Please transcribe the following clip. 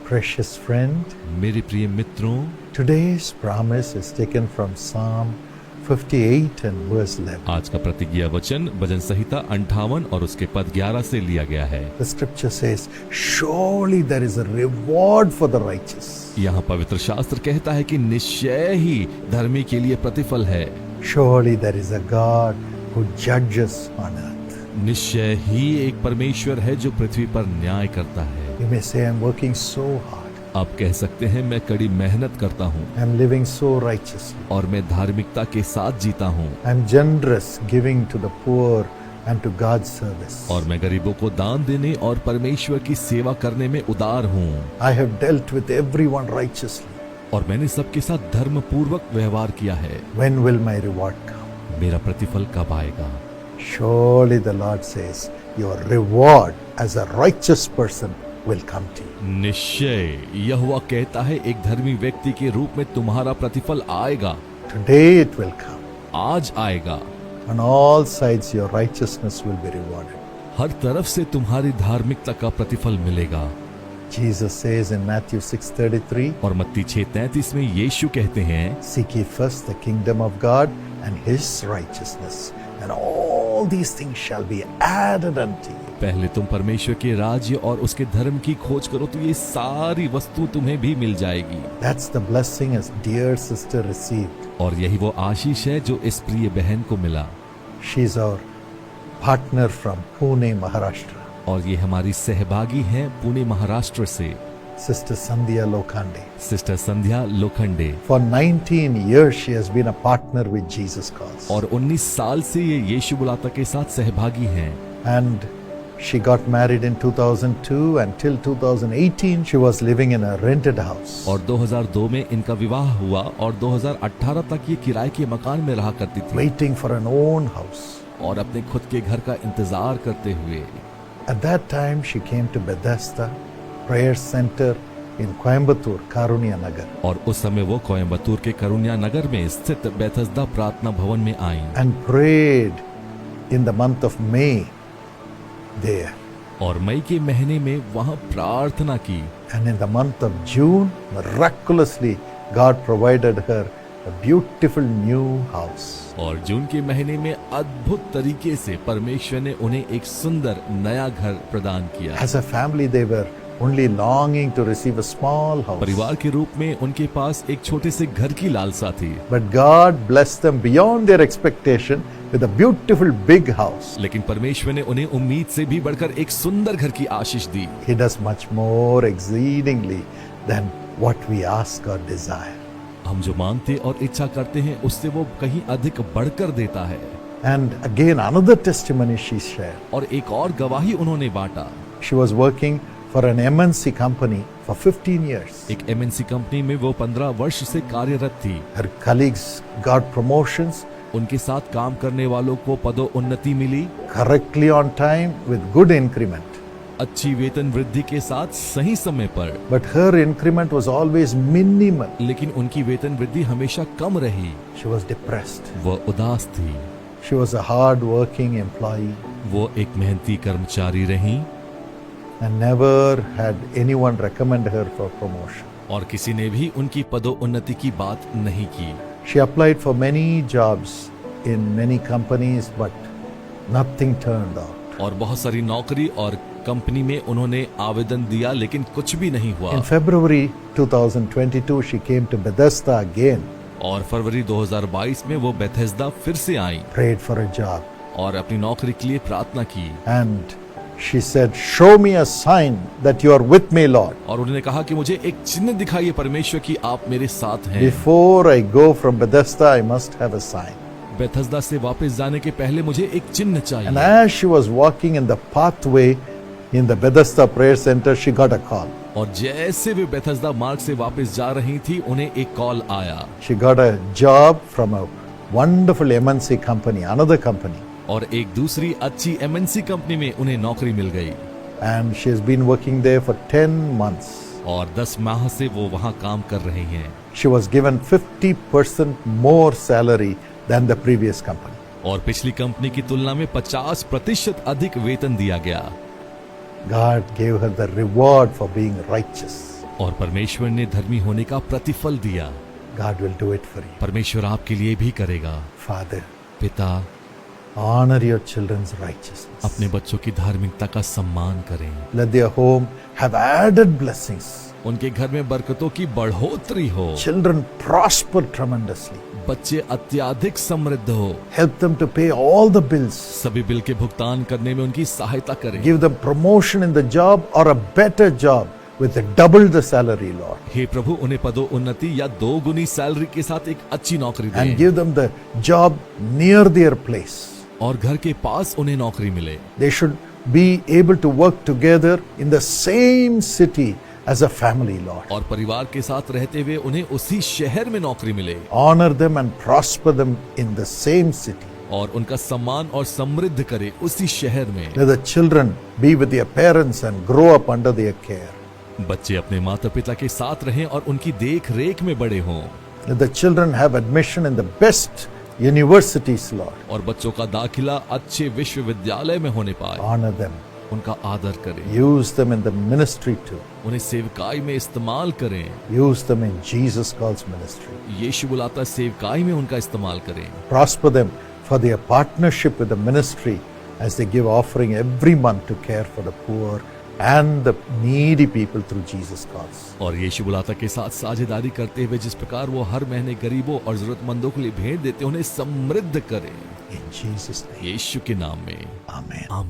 Precious friend, मेरे प्रिय मित्रों, today's promise is taken from Psalm 58 and verse 11. आज का प्रतिज्ञा वचन भजन संहिता 58 और उसके पद 11 से लिया गया है। The scripture says, surely there is a reward for the righteous. यहाँ पवित्र शास्त्र कहता है कि निश्चय ही धर्मी के लिए प्रतिफल है। Surely there is a God who judges on earth. निश्चय ही एक परमेश्वर है जो पृथ्वी पर न्याय करता है। You may say, I'm working so hard. आप कह सकते हैं मैं कड़ी मेहनत करता हूँ I'm living so righteously. और मैं धार्मिकता के साथ जीता हूँ I'm generous, giving to the poor and to God's service. और मैं गरीबों को दान देने और परमेश्वर की सेवा करने में उदार हूँ I have dealt with everyone righteously. और मैंने सबके साथ धर्म पूर्वक व्यवहार किया है। When will my reward come? मेरा प्रतिफल कब आएगा? Surely the Lord says, your reward as a righteous person will come to you. निश्चय यहोवा कहता है एक धर्मी व्यक्ति के रूप में तुम्हारा प्रतिफल आएगा। Today it will come. आज आएगा। On all sides your righteousness will be rewarded. हर तरफ से तुम्हारी धार्मिकता का प्रतिफल मिलेगा। Jesus says in Matthew 6:33, और मत्ती 6:33 में यीशु कहते हैं, seek ye first the kingdom of God and his righteousness, and all these things shall be added unto you. पहले तुम परमेश्वर के राज्य और उसके धर्म की खोज करो तो ये सारी वस्तु तुम्हें भी मिल जाएगी। That's the blessing as dear sister received. और यही वो आशीष है जो इस प्रिय बहन को मिला। She's our partner from Pune, Maharashtra. और ये हमारी सहभागी हैं पुणे महाराष्ट्र से, Sister Sandhya Lokhande. Sister Sandhya Lokhande. For 19 years she has been a partner with Jesus Calls. और 19 साल से ये यीशु बुलाता के साथ सहभागी हैं। And she got married in 2002 and till 2018 she was living in a rented house. और 2002 में इनका विवाह हुआ और 2018 तक ये किराए के मकान में रहा करती थी Waiting for an own house. और अपने खुद के घर का इंतजार करते हुए। At that time she came to Bethesda Prayer Center in Coimbatore, Karunya Nagar. और उस समय वो कोयम्बतूर के करुण्या नगर में स्थित बेथesda प्रार्थना भवन में आई And prayed in the month of May there. और मई के महीने में वहाँ प्रार्थना की। And in the month of June, miraculously, God provided her a beautiful new house. और जून के महीने में अद्भुत तरीके से परमेश्वर ने उन्हें एक सुंदर नया घर प्रदान किया। As a family, they were only longing to receive a small house. परिवार के रूप में उनके पास एक छोटे से घर की लालसा थी, But God blessed them beyond their expectation with a beautiful big house. लेकिन परमेश्वर ने उन्हें उम्मीद से भी बढ़कर एक सुंदर घर की आशीष दी। He does much more exceedingly than what we ask or desire. हम जो मांगते और इच्छा करते हैं उससे वो कहीं अधिक बढ़कर देता है। And again, another testimony she shared. और एक और गवाही उन्होंने बांटा। She was working for an MNC company for 15 years. एक MNC कंपनी में वो 15 वर्ष से कार्यरत थी। Her colleagues got promotions उनके साथ काम करने वालों को पदोन्नति मिली, correctly on time with good increment. अच्छी वेतन वृद्धि के साथ सही समय पर। But her increment was always minimal. लेकिन उनकी वेतन वृद्धि हमेशा कम रही। She was depressed. वो उदास थी। She was a hard-working employee वो एक मेहनती कर्मचारी रही and never had anyone recommend her for promotion. और किसी ने भी उनकी पदोन्नति की बात नहीं की। She applied for many jobs in many companies, but nothing turned out. और बहुत सारी नौकरी और कंपनी में उन्होंने आवेदन दिया लेकिन कुछ भी नहीं हुआ। In February 2022, she came to Bethesda again, और फरवरी 2022 में वो बेथेस्दा फिर से आई prayed for a job, और अपनी नौकरी के लिए प्रार्थना की। and she said, show me a sign that you are with me, Lord. और उन्होंने कहा कि मुझे एक चिन्ह दिखाइए परमेश्वर कि आप मेरे साथ हैं। Before I go from Bethesda, I must have a sign. Bethesda से वापस जाने के पहले मुझे एक चिन्ह And चाहिए। as she was walking in the pathway in the Bethesda Prayer Center, she got a call. और जैसे वे बेथेस्दा मार्ग से वापस जा रही थी उन्हें एक कॉल आया She got a job from a wonderful MNC company, another company. और एक दूसरी अच्छी MNC कंपनी में उन्हें नौकरी मिल गई। And she has been working there for 10 months. और 10 माह से वो वहाँ काम कर रही हैं। She was given 50% more salary than the previous company. और पिछली कंपनी की तुलना में 50% अधिक वेतन दिया गया। God gave her the reward for being righteous. और परमेश्वर ने धर्मी होने का प्रतिफल दिया। God will do it for you. परमेश्वर आपके लिए भी करेगा। Father, पिता, honor your children's righteousness. अपने बच्चों की धार्मिकता का सम्मान करें। Let their home have added blessings. उनके घर में बरकतों की बढ़ोतरी हो। Children prosper tremendously. बच्चे अत्यधिक समृद्ध हो। Help them to pay all the bills. सभी बिल के भुगतान करने में उनकी सहायता करें। Give them promotion in the job or a better job with double the salary, Lord. हे प्रभु, उन्हें पदोन्नति या 2 गुनी सैलरी के साथ एक अच्छी नौकरी And दें give them the job near their place. और घर के पास उन्हें नौकरी मिले। They should be able to work together in the same city as a family, Lord. और परिवार के साथ रहते हुए उन्हें उसी शहर में नौकरी मिले Honor them and prosper them in the same city. और उनका सम्मान और समृद्ध करे उसी शहर में। Let the children be with their parents and grow up under their care. बच्चे अपने माता पिता के साथ रहें और उनकी देख रेख में बड़े हों। Let the children have admission in the best universities, Lord. और बच्चों का दाखिला अच्छे विश्वविद्यालय में होने पाए। Honor them. उनका आदर करें। Use them in the ministry too. उन्हें सेवकाई में इस्तेमाल करें। Use them in Jesus calls ministry. यीशु बुलाता सेवकाई में उनका इस्तेमाल करें। Prosper them for their partnership with the ministry as they give offering every month to care for the poor and the needy people through Jesus calls. और यीशु बुलाता के साथ साझेदारी करते हुए जिस प्रकार वो हर महीने गरीबों और जरूरतमंदों के लिए भेंट देते, उन्हें समृद्ध करें In Jesus' name. यीशु के नाम में। Amen. आमीन।